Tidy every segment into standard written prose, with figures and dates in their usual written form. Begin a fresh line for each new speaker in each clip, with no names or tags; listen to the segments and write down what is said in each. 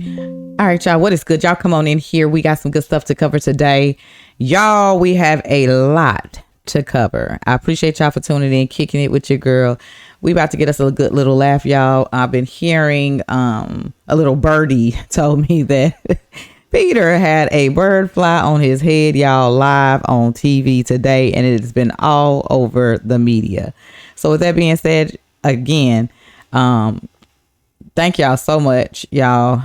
All right, y'all. What is good? Y'all come on in here. We got some good stuff to cover today. Y'all, we have a lot to cover. I appreciate y'all for tuning in, kicking it with your girl. We about to get us a good little laugh, y'all. I've been hearing a little birdie told me that Peter had a bird fly on his head, y'all, live on TV today, and it has been all over the media. So with that being said, again, thank y'all so much, y'all.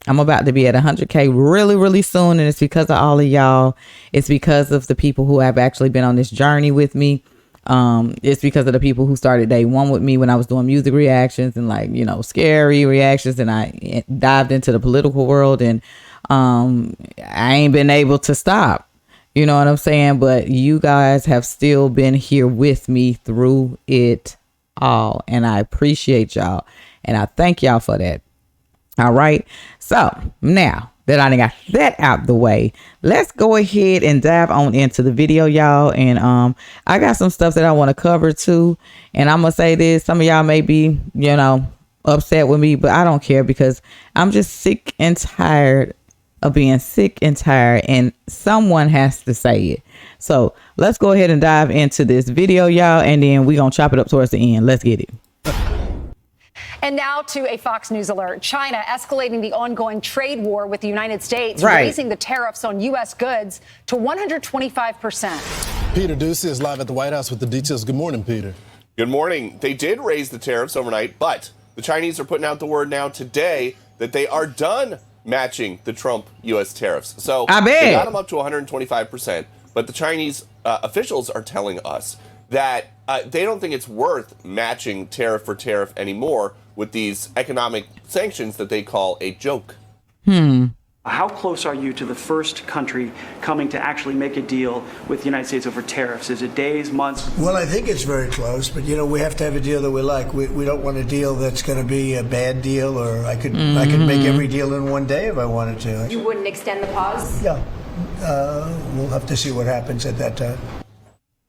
I'm about to be at 100K really, really soon. And it's because of all of y'all. It's because of the people who have actually been on this journey with me. It's because of the people who started day one with me when I was doing music reactions and like, you know, scary reactions. And I dived into the political world and I ain't been able to stop. You know what I'm saying? But you guys have still been here with me through it all. And I appreciate y'all. And I thank y'all for that. All right. So now that I got that out the way, let's go ahead and dive on into the video, y'all. And I got some stuff that I want to cover too. And I'm going to say this. Some of y'all may be, you know, upset with me, but I don't care because I'm just sick and tired of being sick and tired. And someone has to say it. So let's go ahead and dive into this video, y'all. And then we're going to chop it up towards the end. Let's get it.
And now to a Fox News alert. China escalating the ongoing trade war with the United States, raising the tariffs on U.S. goods to 125%.
Peter Ducey is live at the White House with the details. Good morning, Peter.
Good morning. They did raise the tariffs overnight, but the Chinese are putting out the word now today that they are done matching the Trump U.S. tariffs. So they got them up to 125%, but the Chinese officials are telling us that they don't think it's worth matching tariff for tariff anymore with these economic sanctions that they call a joke.
How close are you to the first country coming to actually make a deal with the United States over tariffs? Is it days, months?
Well, I think it's very close, but you know, we have to have a deal that we like. We don't want a deal that's going to be a bad deal, or I could make every deal in one day if I wanted to.
You wouldn't extend the pause?
Yeah. We'll have to see what happens at that time.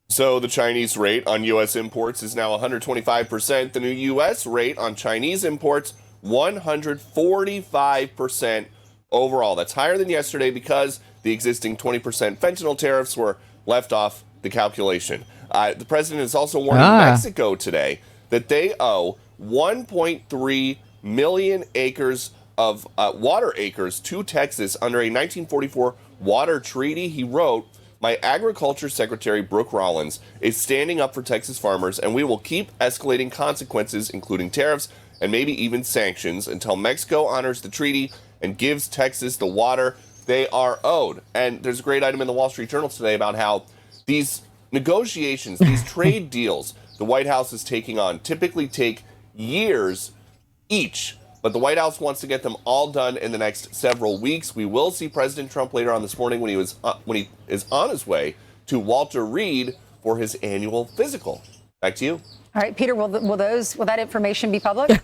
So the Chinese rate on U.S. imports is now 125%. The new U.S. rate on Chinese imports, 145% overall. That's higher than yesterday because the existing 20% fentanyl tariffs were left off the calculation. The president is also warning Mexico today that they owe 1.3 million acres of water acres to Texas under a 1944 water treaty. He wrote, "My Agriculture Secretary, Brooke Rollins, is standing up for Texas farmers, and we will keep escalating consequences, including tariffs and maybe even sanctions, until Mexico honors the treaty and gives Texas the water they are owed." And there's a great item in the Wall Street Journal today about how these negotiations, these trade deals the White House is taking on typically take years each. But the White House wants to get them all done in the next several weeks. We will see President Trump later on this morning when he is on his way to Walter Reed for his annual physical. Back to you.
All right, Peter, will that information be public?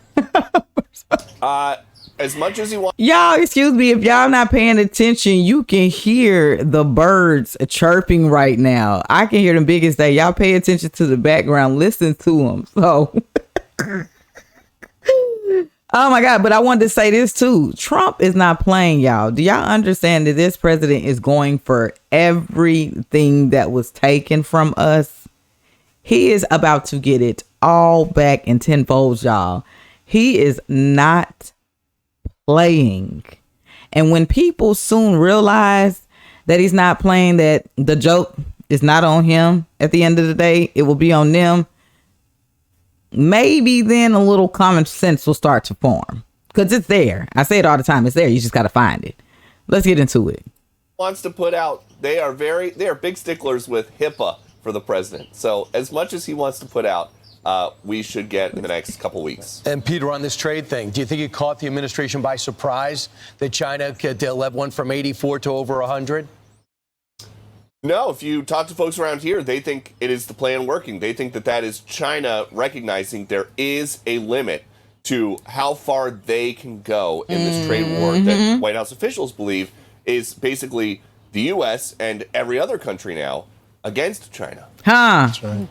As much as he wants.
Y'all, excuse me, if y'all not paying attention, you can hear the birds chirping right now. I can hear them big as day. Y'all pay attention to the background. Listen to them. So... Oh my God. But I wanted to say this too. Trump is not playing, y'all. Do y'all understand that this president is going for everything that was taken from us? He is about to get it all back in tenfold, y'all. He is not playing. And when people soon realize that he's not playing, that the joke is not on him at the end of the day, it will be on them. Maybe then a little common sense will start to form, because it's there. I say it all the time. It's there. You just got to find it. Let's get into it.
Wants to put out. They are big sticklers with HIPAA for the president. So as much as he wants to put out, we should get in the next couple weeks.
And Peter, on this trade thing, do you think it caught the administration by surprise that China went from 84 to over 100?
No, if you talk to folks around here, they think it is the plan working. They think that is China recognizing there is a limit to how far they can go in this trade war that White House officials believe is basically the U.S. and every other country now against China.
Huh.
That's right.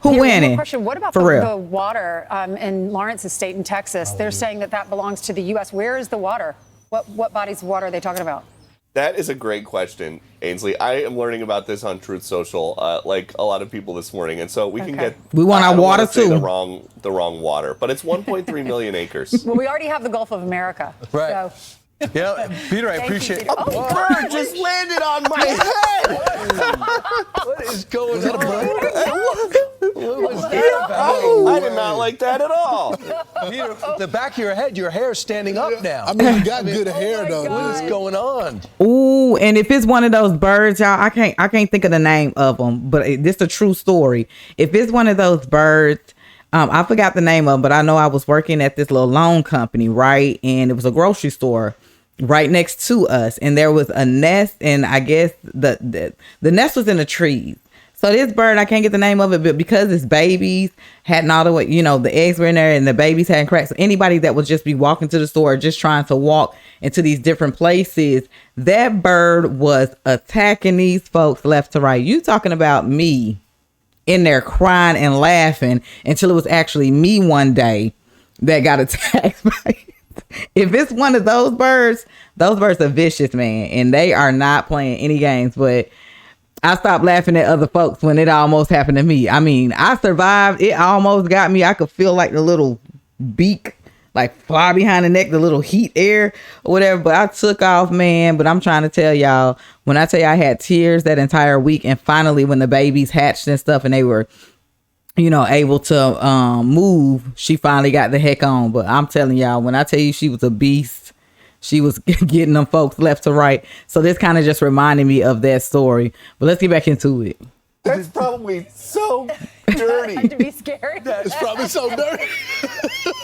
Who
One
winning?
more question. What about the water in Lawrence's state in Texas? They're saying that belongs to the U.S. Where is the water? What bodies of water are they talking about?
That is a great question, Ainsley. I am learning about this on Truth Social, like a lot of people this morning, and so we can get.
We want our water too.
The wrong water, but it's 1.3 million acres.
Well, we already have the Gulf of America.
Right.
So.
Yeah, Peter, I appreciate it.
A bird just landed on my head.
What is going on? What was that
I did not like that at all.
Peter, the back of your head, your hair's standing up now.
I mean, you got good hair, though.
What is going on?
Ooh, and if it's one of those birds, y'all, I can't think of the name of them, but this is a true story. If it's one of those birds, I forgot the name of them, but I know I was working at this little loan company, right? And it was a grocery store right next to us, and there was a nest, and I guess the nest was in the trees. So this bird, I can't get the name of it, but because its babies hadn't all the way, the eggs were in there and the babies hadn't cracked. So anybody that would just be walking to the store, just trying to walk into these different places, that bird was attacking these folks left to right. You talking about me in there crying and laughing until it was actually me one day that got attacked by if it's one of those birds are vicious, man, and they are not playing any games. But I stopped laughing at other folks when it almost happened to me. I mean, I survived. It almost got me. I could feel like the little beak like fly behind the neck, the little heat air or whatever. But I took off, man. But I'm trying to tell y'all, when I tell you I had tears that entire week, and finally when the babies hatched and stuff and they were able to move, she finally got the heck on. But I'm telling y'all, when I tell you she was a beast, she was getting them folks left to right. So this kind of just reminded me of that story. But let's get back into it.
That's probably so dirty.
To be scary.
It's probably so dirty.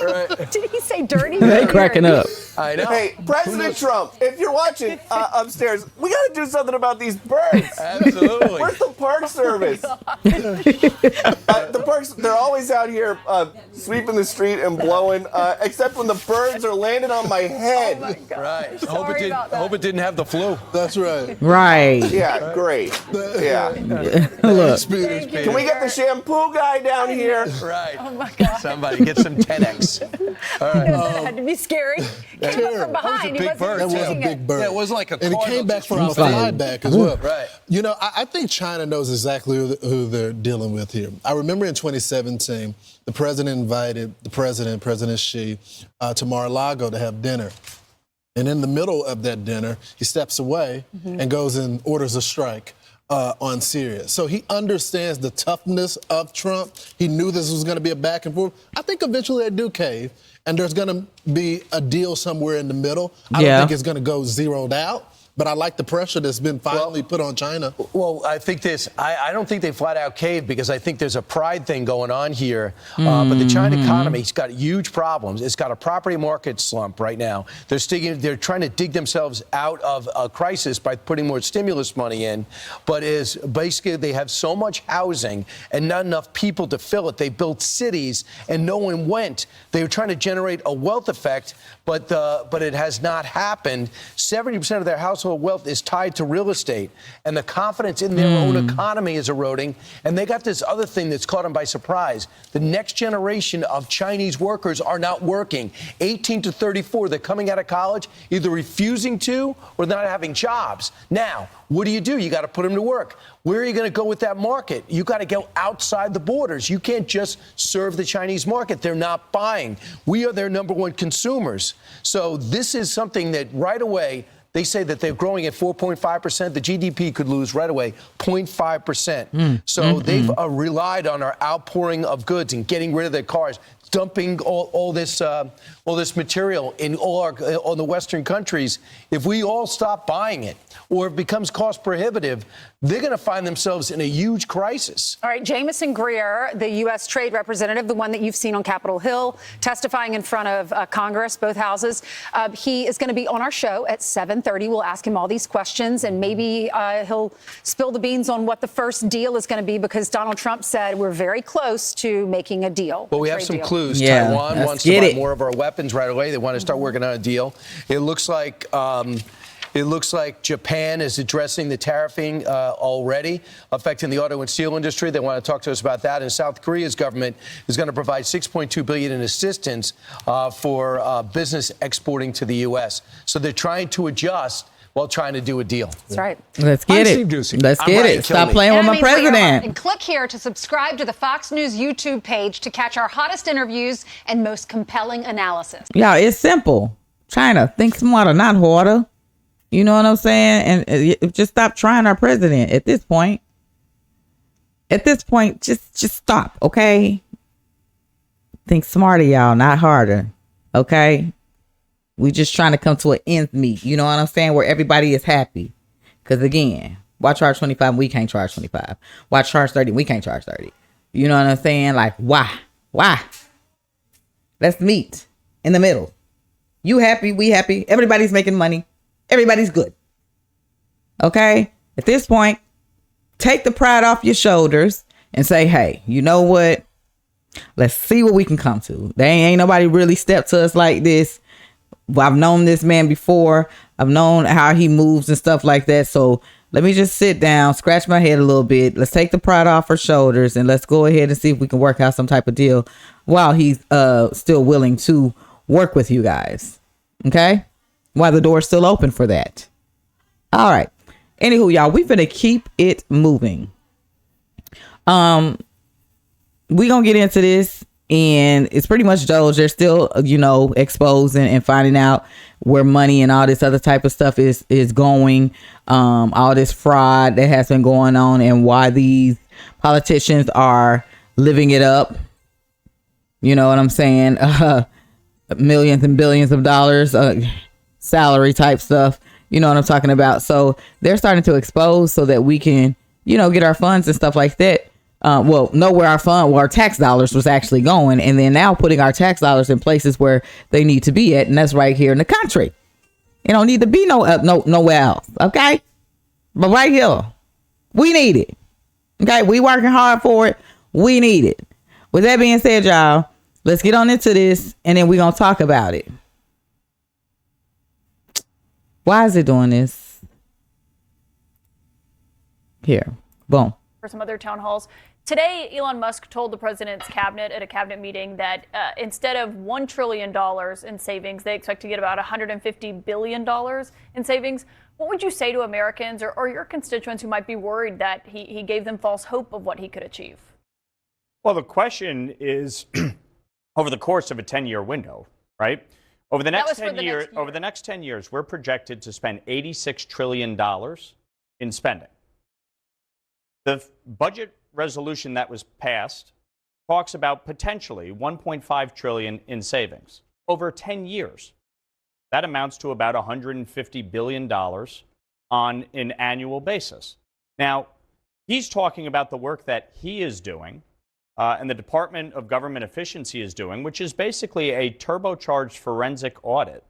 Right.
Did he say dirty?
They cracking up.
I know.
Hey, President Trump, if you're watching upstairs, we got to do something about these birds.
Absolutely.
Where's the Park Service? The parks, they're always out here sweeping the street and blowing, except when the birds are landing on my head.
Oh my God.
Right.
Sorry about that.
Hope it didn't have the flu.
That's right.
Right.
Yeah, great. Yeah.
Look.
Can we get the shampoo guy down here?
Right.
Oh my God.
Somebody get some 10X. All right.
That had to be scary. Came up from behind.
big bird.
That was a
expecting
big
it.
bird.
Yeah, it wasn't like a
And it
cardinal
came back
just
from a
flying.
flyback as well.
Right.
I think China knows exactly who they're dealing with here. I remember in 2017, the president invited President Xi, to Mar-a-Lago to have dinner. And in the middle of that dinner, he steps away and goes and orders a strike on Syria. So he understands the toughness of Trump. He knew this was going to be a back and forth. I think eventually they do cave, and there's going to be a deal somewhere in the middle. I don't think it's going to go zeroed out. But I like the pressure that's been finally put on China.
Well, I think I don't think they flat out caved, because I think there's a pride thing going on here. But the China economy's got huge problems. It's got a property market slump right now. They're trying to dig themselves out of a crisis by putting more stimulus money in. But basically they have so much housing and not enough people to fill it. They built cities and no one went. They were trying to generate a wealth effect, but it has not happened. 70% of their household wealth is tied to real estate, and the confidence in their own economy is eroding. And they got this other thing that's caught them by surprise. The next generation of Chinese workers are not working. 18 to 34, they're coming out of college, either refusing to or not having jobs. Now, what do? You got to put them to work. Where are you going to go with that market? You got to go outside the borders. You can't just serve the Chinese market. They're not buying. We are their number one consumers. So this is something that right away, they say that they're growing at 4.5%. The GDP could lose right away 0.5%. So they've relied on our outpouring of goods and getting rid of their cars, dumping all this material in all the Western countries. If we all stop buying it, or it becomes cost prohibitive, they're going to find themselves in a huge crisis.
All right, Jamison Greer, the U.S. trade representative, the one that you've seen on Capitol Hill, testifying in front of Congress, both houses. He is going to be on our show at 7:30. We'll ask him all these questions, and maybe he'll spill the beans on what the first deal is going to be, because Donald Trump said we're very close to making a deal.
Well, we have some clues.
Yeah,
Taiwan wants to buy more of our weapons right away. They want to start working on a deal. It looks like It looks like Japan is addressing the tariffing already, affecting the auto and steel industry. They want to talk to us about that. And South Korea's government is going to provide $6.2 billion in assistance for business exporting to the U.S. So they're trying to adjust while trying to do a deal.
That's right.
Let's get it. Let's get it. Stop playing with my president.
And click here to subscribe to the Fox News YouTube page to catch our hottest interviews and most compelling analysis.
Yeah, it's simple. China, think smarter, not harder. You know what I'm saying? And just stop trying our president at this point. At this point, just stop, okay? Think smarter, y'all, not harder, okay? We just trying to come to an end meet. You know what I'm saying? Where everybody is happy. Because again, why charge 25? We can't charge 25. Why charge 30? We can't charge 30. You know what I'm saying? Like, why? Why? Let's meet in the middle. You happy? We happy? Everybody's making money. Everybody's good. Okay? At this point, take the pride off your shoulders and say, hey, you know what? Let's see what we can come to. There ain't nobody really stepped to us like this. I've known this man before. I've known how he moves and stuff like that. So let me just sit down, scratch my head a little bit. Let's take the pride off our shoulders and let's go ahead and see if we can work out some type of deal while he's still willing to work with you guys. Okay? While the door's still open for that. All right. Anywho, y'all, we finna keep it moving. We gonna get into this. And it's pretty much Doge. They're still, exposing and finding out where money and all this other type of stuff is going. All this fraud that has been going on and why these politicians are living it up. You know what I'm saying? Millions and billions of dollars, salary type stuff. You know what I'm talking about? So they're starting to expose so that we can, get our funds and stuff like that. Know where our tax dollars was actually going, and then now putting our tax dollars in places where they need to be at, and that's right here in the country. It don't need to be nowhere else, okay? But right here, we need it. Okay, we working hard for it. We need it. With that being said, y'all, let's get on into this, and then we're gonna talk about it. Why is it doing this? Here, boom.
For some other town halls. Today, Elon Musk told the president's cabinet at a cabinet meeting that instead of $1 trillion in savings, they expect to get about $150 billion in savings. What would you say to Americans or your constituents who might be worried that he gave them false hope of what he could achieve?
Well, the question is over the course of a 10-year window, right? Over the next 10 years, we're projected to spend $86 trillion in spending. The budget resolution that was passed talks about potentially $1.5 trillion in savings over 10 years. That amounts to about $150 billion on an annual basis. Now, he's talking about the work that he is doing and the Department of Government Efficiency is doing, which is basically a turbocharged forensic audit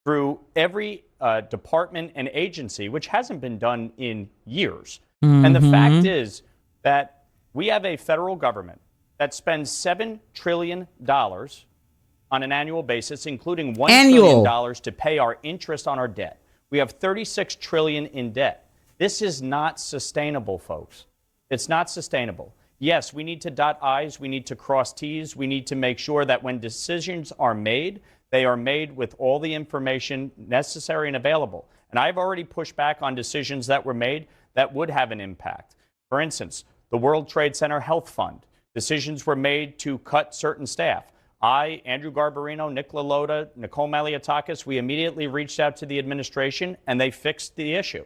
through every department and agency, which hasn't been done in years. Mm-hmm. And the fact is that we have a federal government that spends $7 trillion on an annual basis, including $1 trillion to pay our interest on our debt. We have $36 trillion in debt. This is not sustainable, folks. It's not sustainable. Yes, we need to dot I's, we need to cross T's, we need to make sure that when decisions are made, they are made with all the information necessary and available. And I've already pushed back on decisions that were made that would have an impact. For instance, the World Trade Center Health Fund. Decisions were made to cut certain staff. I, Andrew Garbarino, Nick LaLota, Nicole Maliotakis, we immediately reached out to the administration and they fixed the issue.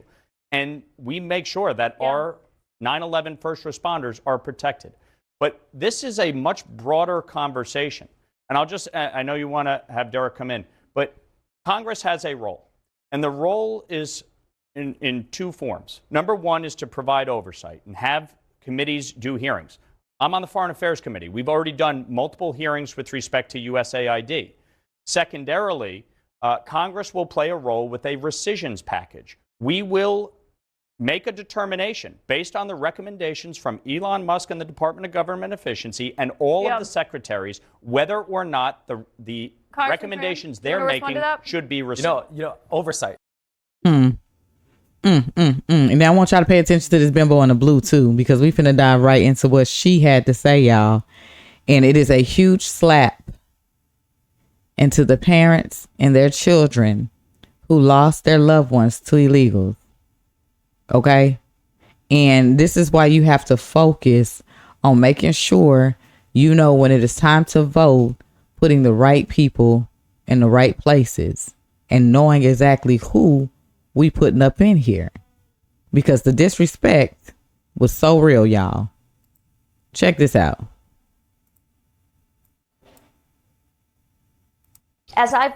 And we make sure that our 9/11 first responders are protected. But this is a much broader conversation. And I know you want to have Derek come in, but Congress has a role. And the role is in two forms. Number one is to provide oversight and have committees do hearings. I'm on the Foreign Affairs Committee. We've already done multiple hearings with respect to USAID. Secondarily, Congress will play a role with a rescissions package. We will make a determination based on the recommendations from Elon Musk and the Department of Government Efficiency and all of the secretaries, whether or not the recommendations they're making should be rescinded.
Oversight.
And now I want y'all to pay attention to this bimbo in the blue too, because we finna dive right into what she had to say, y'all. And it is a huge slap into the parents and their children who lost their loved ones to illegals. Okay? And this is why you have to focus on making sure you know when it is time to vote, putting the right people in the right places and knowing exactly who we putting up in here. Because the disrespect was so real, y'all. Check this out.
As I've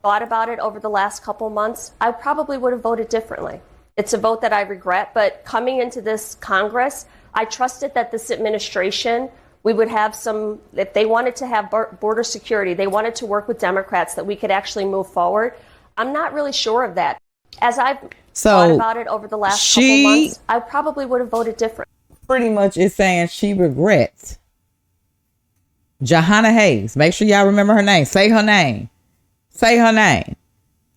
thought about it over the last couple months, I probably would have voted differently. It's a vote that I regret, but coming into this Congress, I trusted that this administration, we would have some, if they wanted to have border security, they wanted to work with Democrats, that we could actually move forward. I'm not really sure of that. As I've thought about it over the last couple months, I probably would have voted different.
Pretty much is saying she regrets. Jahana Hayes, make sure y'all remember her name. Say her name. Say her name.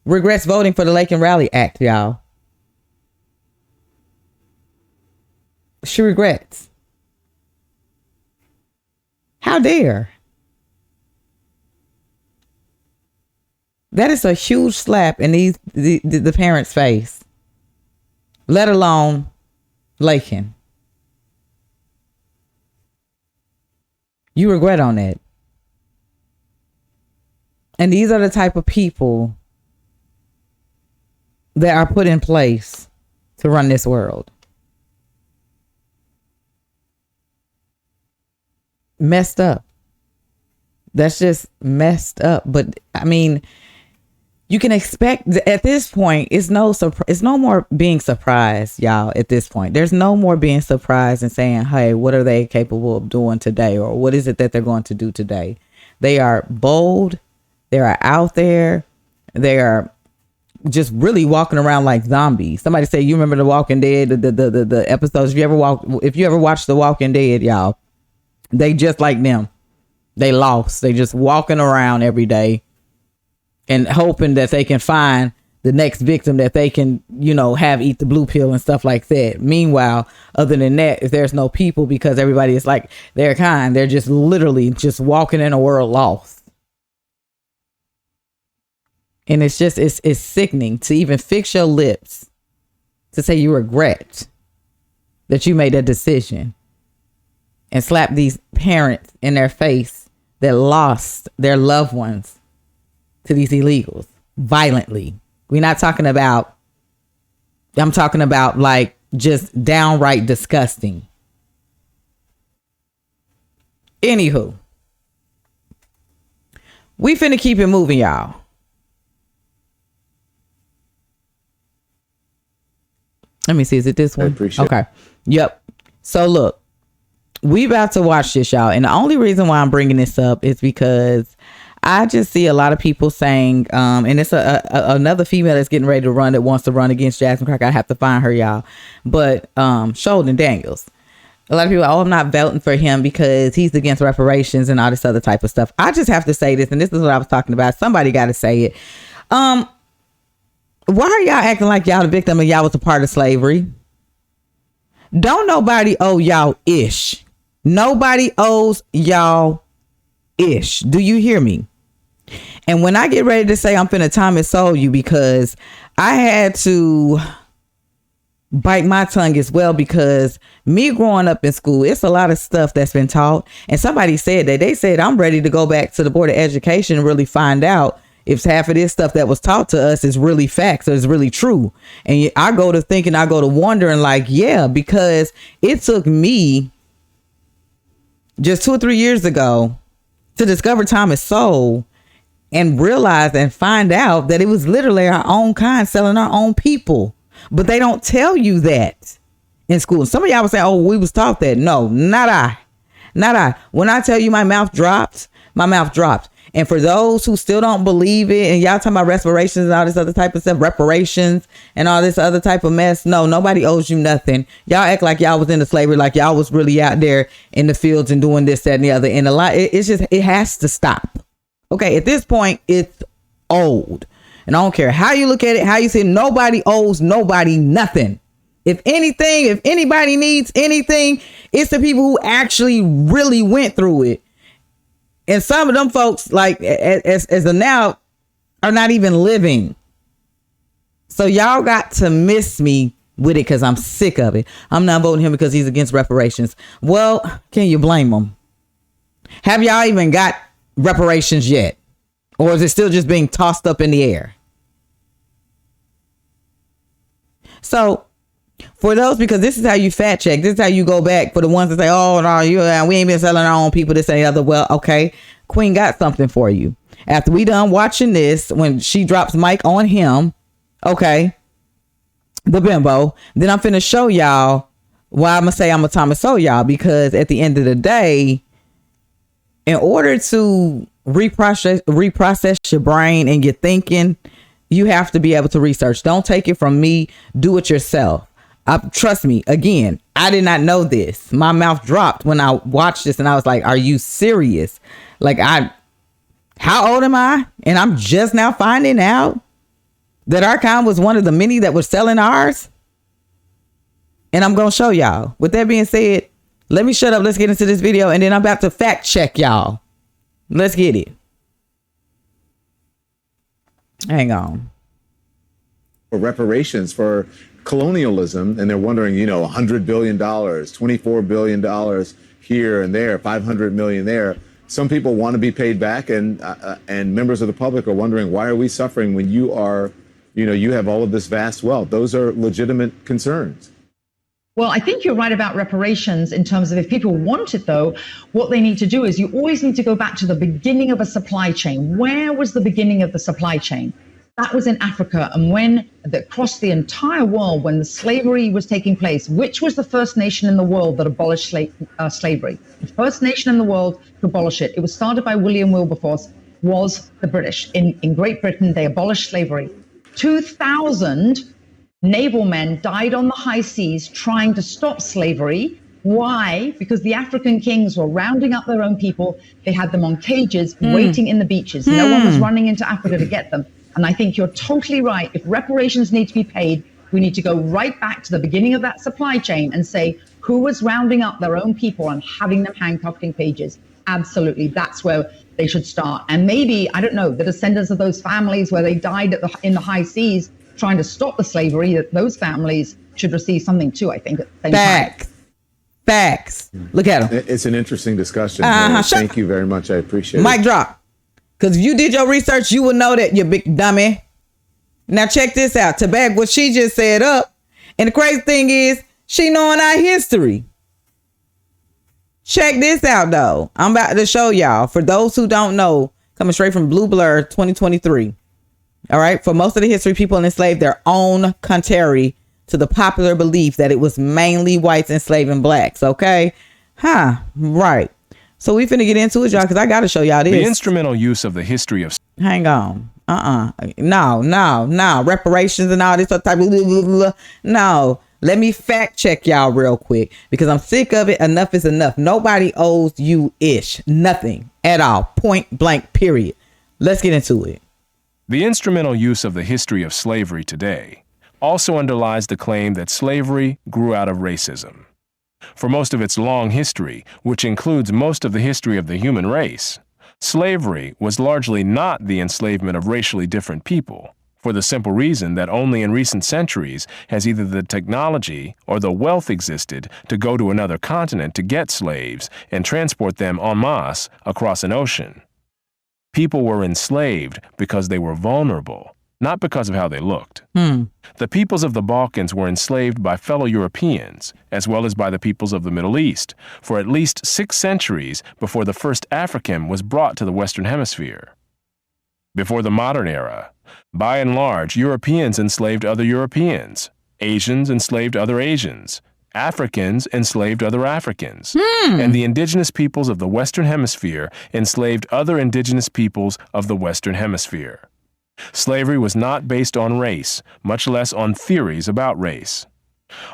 Regrets voting for the Laken Rally Act, y'all. She regrets. How dare? That is a huge slap in the parents' face. Let alone Laken. You regret on that. And these are the type of people that are put in place to run this world. Messed up. That's just messed up. But I mean, you can expect at this point, it's no more being surprised, y'all. At this point, there's no more being surprised and saying, hey, what are they capable of doing today? Or what is it that they're going to do today? They are bold. They are out there. They are just really walking around like zombies. Somebody say, you remember The Walking Dead, the episodes? If you ever watched The Walking Dead, y'all, they just like them. They lost. They just walking around every day and hoping that they can find the next victim that they can, have eat the blue pill and stuff like that. Meanwhile, other than that, if there's no people, because everybody is like their kind, they're just literally just walking in a world lost. And it's sickening to even fix your lips to say you regret that you made that decision and slap these parents in their face that lost their loved ones to these illegals violently. I'm talking about like just downright disgusting. Anywho, we finna keep it moving, y'all. Let me see. Is it this one?
I appreciate it.
Okay. Yep. So look, we about to watch this, y'all. And the only reason why I'm bringing this up is because I just see a lot of people saying, and it's another female that's getting ready to run that wants to run against Jasmine Crockett. I have to find her, y'all. But Sheldon Daniels. A lot of people, I'm not voting for him because he's against reparations and all this other type of stuff. I just have to say this, and this is what I was talking about. Somebody got to say it. Why are y'all acting like y'all the victim and y'all was a part of slavery? Don't nobody owe y'all ish. Nobody owes y'all ish. Do you hear me? And when I get ready to say I'm finna Thomas Sowell you, because I had to bite my tongue as well, because me growing up in school, it's a lot of stuff that's been taught. And somebody said that, they said I'm ready to go back to the Board of Education and really find out if half of this stuff that was taught to us is really facts or is really true. And I go to wondering like, yeah, because it took me just 2 or 3 years ago to discover Thomas Sowell and realize and find out that it was literally our own kind selling our own people. But they don't tell you that in school. Some of y'all would say, oh, we was taught that. No, not I. When I tell you my mouth dropped. And for those who still don't believe it, and y'all talking about reparations and all this other type of stuff, reparations and all this other type of mess. No, nobody owes you nothing. Y'all act like y'all was into slavery, like y'all was really out there in the fields and doing this, that, and the other. And a lot, it has to stop. Okay, at this point, it's old. And I don't care how you look at it, how you say, nobody owes nobody nothing. If anything, if anybody needs anything, it's the people who actually really went through it. And some of them folks, like as of now, are not even living. So y'all got to miss me with it because I'm sick of it. I'm not voting him because he's against reparations. Well, can you blame him? Have y'all even got reparations yet? Or is it still just being tossed up in the air? So for those, because this is how you fact check. This is how you go back for the ones that say, oh, no, we ain't been selling our own people, this and the other. Well, okay, Queen got something for you. After we done watching this, when she drops mic on him, okay, the bimbo, then I'm finna show y'all why I'm gonna say I'm a Thomas Sowell, y'all, because at the end of the day, in order to reprocess your brain and your thinking, you have to be able to research. Don't take it from me. Do it yourself. Trust me, again, I did not know this. My mouth dropped when I watched this and I was like, are you serious? Like, how old am I? And I'm just now finding out that our kind was one of the many that were selling ours. And I'm going to show y'all. With that being said, let me shut up. Let's get into this video. And then I'm about to fact check y'all. Let's get it. Hang on.
For reparations for colonialism, and they're wondering, $100 billion, $24 billion here and there, 500 million there. Some people want to be paid back, and members of the public are wondering, why are we suffering when you are, you have all of this vast wealth? Those are legitimate concerns.
Well, I think you're right about reparations in terms of if people want it, though, what they need to do is you always need to go back to the beginning of a supply chain. Where was the beginning of the supply chain? That was in Africa. And when across the entire world, when the slavery was taking place, which was the first nation in the world that abolished slavery? The first nation in the world to abolish it. It was started by William Wilberforce, was the British. In Great Britain, they abolished slavery. 2,000 naval men died on the high seas trying to stop slavery. Why? Because the African kings were rounding up their own people. They had them on cages waiting in the beaches. No one was running into Africa to get them. And I think you're totally right. If reparations need to be paid, we need to go right back to the beginning of that supply chain and say who was rounding up their own people and having them handcuffed in cages. Absolutely. That's where they should start. And maybe, I don't know, the descendants of those families where they died in the high seas trying to stop the slavery, that those families should receive something too, I think. At the same time.
Facts. Look at them.
It's an interesting discussion. Thank you very much. I appreciate it.
Mic drop. Because if you did your research, you would know that, you big dummy. Now check this out. To back what she just said up. And the crazy thing is, she knowing our history. Check this out, though. I'm about to show y'all. For those who don't know, coming straight from Blue Blur 2023. All right. For most of the history, people enslaved their own country to the popular belief that it was mainly whites enslaving blacks. OK. Right. So we finna get into it, y'all, because I got to show y'all this.
The instrumental use of the history of...
Hang on. No. Reparations and all this type of... Blah, blah, blah. No. Let me fact check y'all real quick because I'm sick of it. Enough is enough. Nobody owes you ish. Nothing at all. Point blank, period. Let's get into it.
The instrumental use of the history of slavery today also underlies the claim that slavery grew out of racism. For most of its long history, which includes most of the history of the human race, slavery was largely not the enslavement of racially different people, for the simple reason that only in recent centuries has either the technology or the wealth existed to go to another continent to get slaves and transport them en masse across an ocean. People were enslaved because they were vulnerable, not because of how they looked. The peoples of the Balkans were enslaved by fellow Europeans, as well as by the peoples of the Middle East, for at least 6 centuries before the first African was brought to the Western Hemisphere. Before the modern era, by and large, Europeans enslaved other Europeans, Asians enslaved other Asians, Africans enslaved other Africans, and the indigenous peoples of the Western Hemisphere enslaved other indigenous peoples of the Western Hemisphere. Slavery was not based on race, much less on theories about race.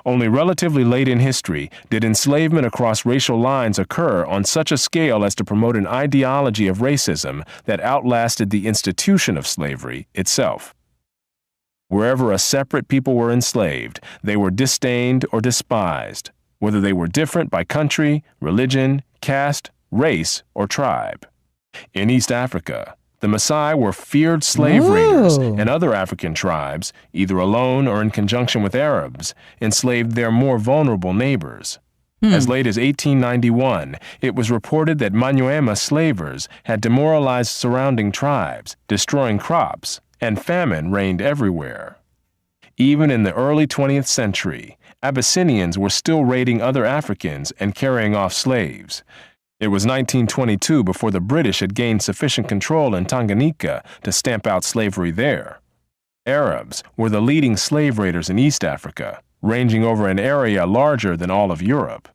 Only relatively late in history did enslavement across racial lines occur on such a scale as to promote an ideology of racism that outlasted the institution of slavery itself. Wherever a separate people were enslaved, they were disdained or despised, whether they were different by country, religion, caste, race, or tribe. In East Africa, the Maasai were feared slave raiders, and other African tribes, either alone or in conjunction with Arabs, enslaved their more vulnerable neighbors. As late as 1891, it was reported that Manyuema slavers had demoralized surrounding tribes, destroying crops, and famine reigned everywhere. Even in the early 20th century, Abyssinians were still raiding other Africans and carrying off slaves. It was 1922 before the British had gained sufficient control in Tanganyika to stamp out slavery there. Arabs were the leading slave raiders in East Africa, ranging over an area larger than all of Europe.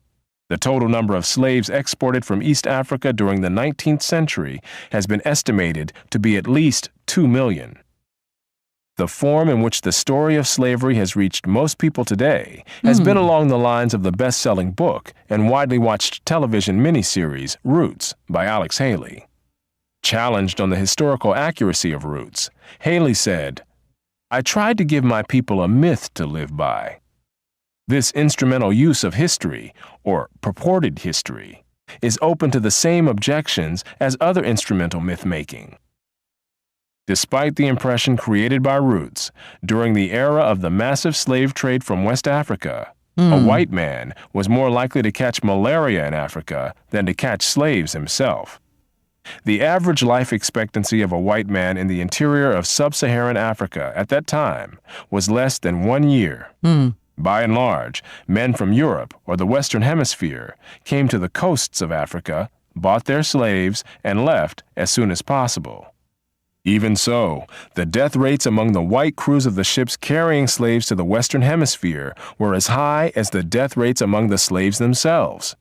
The total number of slaves exported from East Africa during the 19th century has been estimated to be at least 2 million. The form in which the story of slavery has reached most people today has been along the lines of the best-selling book and widely watched television miniseries Roots by Alex Haley. Challenged on the historical accuracy of Roots, Haley said, "I tried to give my people a myth to live by." This instrumental use of history, or purported history, is open to the same objections as other instrumental myth-making. Despite the impression created by Roots, during the era of the massive slave trade from West Africa, a white man was more likely to catch malaria in Africa than to catch slaves himself. The average life expectancy of a white man in the interior of sub-Saharan Africa at that time was less than 1 year. By and large, men from Europe or the Western Hemisphere came to the coasts of Africa, bought their slaves, and left as soon as possible. Even so, the death rates among the white crews of the ships carrying slaves to the Western Hemisphere were as high as the death rates among the slaves themselves.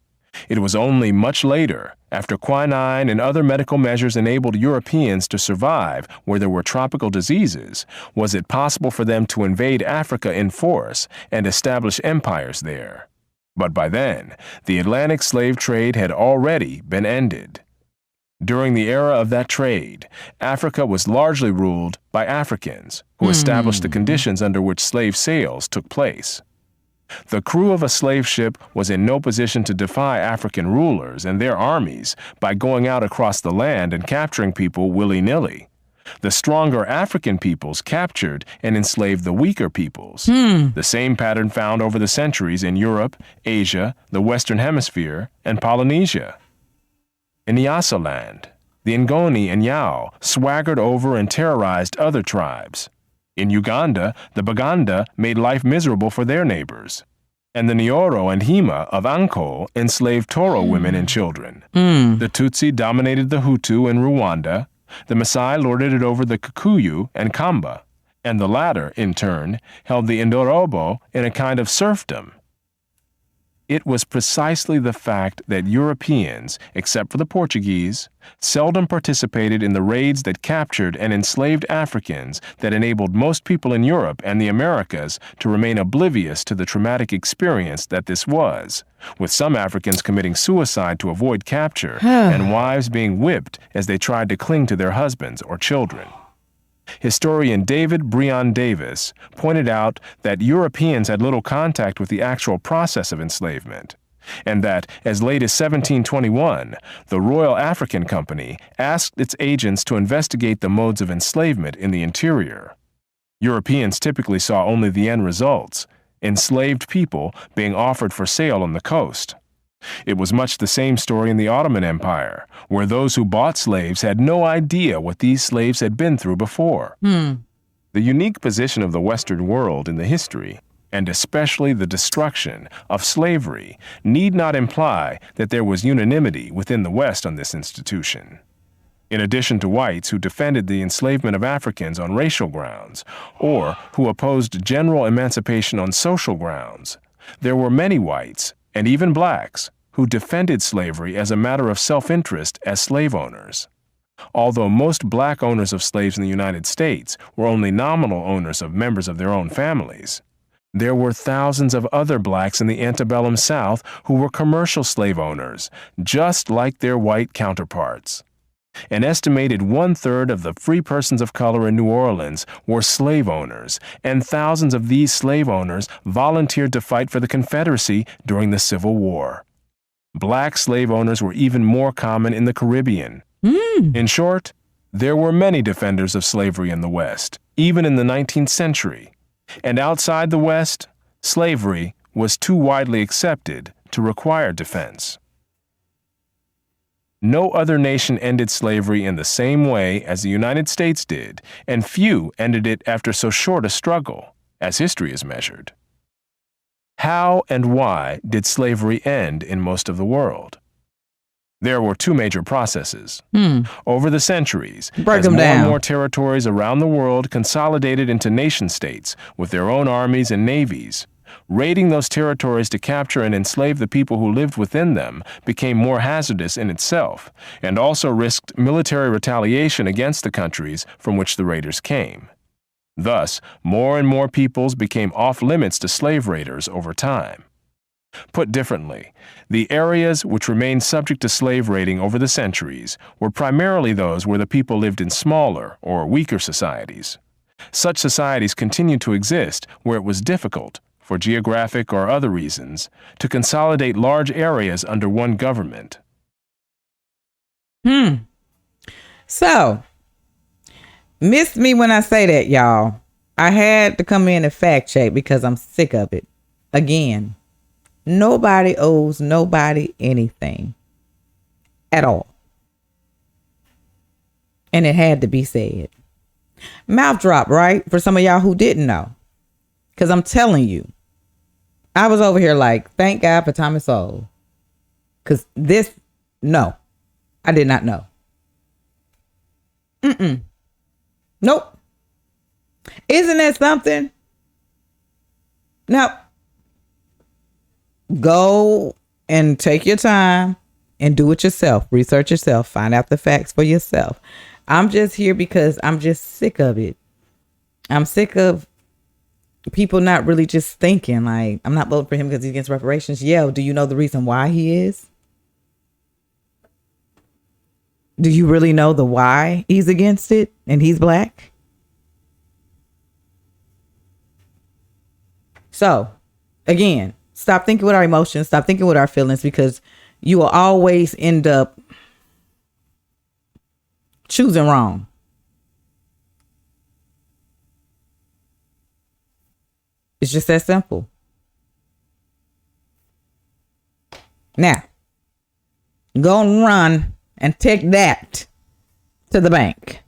It was only much later, after quinine and other medical measures enabled Europeans to survive where there were tropical diseases, was it possible for them to invade Africa in force and establish empires there. But by then, the Atlantic slave trade had already been ended. During the era of that trade, Africa was largely ruled by Africans, who established the conditions under which slave sales took place. The crew of a slave ship was in no position to defy African rulers and their armies by going out across the land and capturing people willy-nilly. The stronger African peoples captured and enslaved the weaker peoples, the same pattern found over the centuries in Europe, Asia, the Western Hemisphere, and Polynesia. In Nyasaland, the Ngoni and Yao swaggered over and terrorized other tribes. In Uganda, the Baganda made life miserable for their neighbors. And the Nyoro and Hima of Anko enslaved Toro women and children. The Tutsi dominated the Hutu in Rwanda. The Maasai lorded it over the Kikuyu and Kamba. And the latter, in turn, held the Indorobo in a kind of serfdom. It was precisely the fact that Europeans, except for the Portuguese, seldom participated in the raids that captured and enslaved Africans that enabled most people in Europe and the Americas to remain oblivious to the traumatic experience that this was, with some Africans committing suicide to avoid capture and wives being whipped as they tried to cling to their husbands or children. Historian David Breon Davis pointed out that Europeans had little contact with the actual process of enslavement, and that as late as 1721, the Royal African Company asked its agents to investigate the modes of enslavement in the interior. Europeans typically saw only the end results, enslaved people being offered for sale on the coast. It was much the same story in the Ottoman Empire, where those who bought slaves had no idea what these slaves had been through before. The unique position of the Western world in the history, and especially the destruction of slavery, need not imply that there was unanimity within the West on this institution. In addition to whites who defended the enslavement of Africans on racial grounds, or who opposed general emancipation on social grounds, there were many whites, and even blacks, who defended slavery as a matter of self-interest as slave owners. Although most black owners of slaves in the United States were only nominal owners of members of their own families, there were thousands of other blacks in the antebellum South who were commercial slave owners, just like their white counterparts. An estimated 1/3 of the free persons of color in New Orleans were slave owners, and thousands of these slave owners volunteered to fight for the Confederacy during the Civil War. Black slave owners were even more common in the Caribbean. In short, there were many defenders of slavery in the West, even in the 19th century. And outside the West, slavery was too widely accepted to require defense. No other nation ended slavery in the same way as the United States did, and few ended it after so short a struggle, as history is measured. How and why did slavery end in most of the world? There were two major processes. Over the centuries, as more and more territories around the world consolidated into nation-states with their own armies and navies, raiding those territories to capture and enslave the people who lived within them became more hazardous in itself, and also risked military retaliation against the countries from which the raiders came. Thus, more and more peoples became off-limits to slave raiders over time. Put differently, the areas which remained subject to slave raiding over the centuries were primarily those where the people lived in smaller or weaker societies. Such societies continued to exist where it was difficult, for geographic or other reasons, to consolidate large areas under one government.
So, miss me when I say that, y'all. I had to come in and fact check because I'm sick of it. Again, nobody owes nobody anything at all. And it had to be said. Mouth drop, right? For some of y'all who didn't know. Because I'm telling you, I was over here like, thank God for Thomas Sowell. Because no, I did not know. Nope. Isn't that something? Now, go and take your time and do it yourself. Research yourself. Find out the facts for yourself. I'm just here because I'm just sick of it. I'm sick of people not really just thinking like, I'm not voting for him because he's against reparations. Yeah, do you know the reason why he is? Do you really know the why he's against it and he's black? So, again, stop thinking with our emotions. Stop thinking with our feelings, because you will always end up choosing wrong. It's just that simple. Now, go and run and take that to the bank.